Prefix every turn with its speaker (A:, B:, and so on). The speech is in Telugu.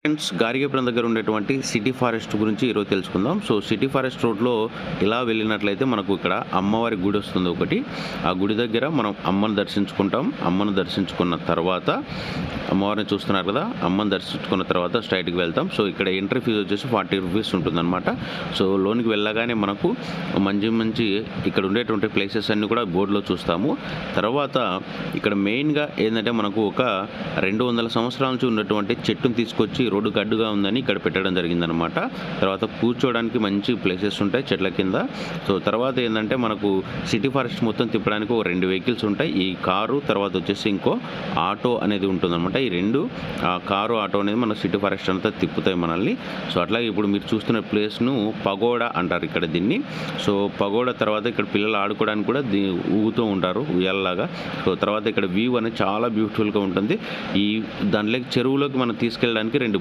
A: ఫ్రెండ్స్, గారిగేపురం దగ్గర ఉండేటువంటి సిటీ ఫారెస్ట్ గురించి ఈరోజు తెలుసుకుందాం. సో సిటీ ఫారెస్ట్ రోడ్లో ఇలా వెళ్ళినట్లయితే మనకు ఇక్కడ అమ్మవారి గుడి వస్తుంది ఒకటి. ఆ గుడి దగ్గర మనం అమ్మను దర్శించుకుంటాం. అమ్మను దర్శించుకున్న తర్వాత అమ్మవారిని చూస్తున్నారు కదా, అమ్మను దర్శించుకున్న తర్వాత స్ట్రైట్కి వెళ్తాం. సో ఇక్కడ ఎంట్రీ ఫీజు వచ్చేసి 40 రూపీస్ ఉంటుందన్నమాట. సో లోనికి వెళ్ళగానే మనకు మంచి ఇక్కడ ఉండేటువంటి ప్లేసెస్ అన్నీ కూడా బోర్డులో చూస్తాము. తర్వాత ఇక్కడ మెయిన్గా ఏంటంటే మనకు ఒక 200 సంవత్సరాల నుంచి ఉన్నటువంటి చెట్టును తీసుకొచ్చి రోడ్డుకు అడ్డుగా ఉందని ఇక్కడ పెట్టడం జరిగిందనమాట. తర్వాత కూర్చోవడానికి మంచి ప్లేసెస్ ఉంటాయి చెట్ల కింద. సో తర్వాత ఏంటంటే మనకు సిటీ ఫారెస్ట్ మొత్తం తిప్పడానికి ఒక 2 వెహికల్స్ ఉంటాయి. ఈ కారు తర్వాత వచ్చేసి ఇంకో ఆటో అనేది ఉంటుందన్నమాట. ఈ రెండు కారు ఆటో అనేది మన సిటీ ఫారెస్ట్ అంతా తిప్పుతాయి మనల్ని. సో అట్లాగే ఇప్పుడు మీరు చూస్తున్న ప్లేస్ను పగోడా అంటారు ఇక్కడ దీన్ని. సో పగోడా తర్వాత ఇక్కడ పిల్లలు ఆడుకోవడానికి కూడా ఊగుతూ ఉంటారు ఉయ్యాలలాగా. సో తర్వాత ఇక్కడ వ్యూ అనేది చాలా బ్యూటిఫుల్గా ఉంటుంది. ఈ దాంట్లోకి చెరువులోకి మనం తీసుకెళ్ళడానికి 2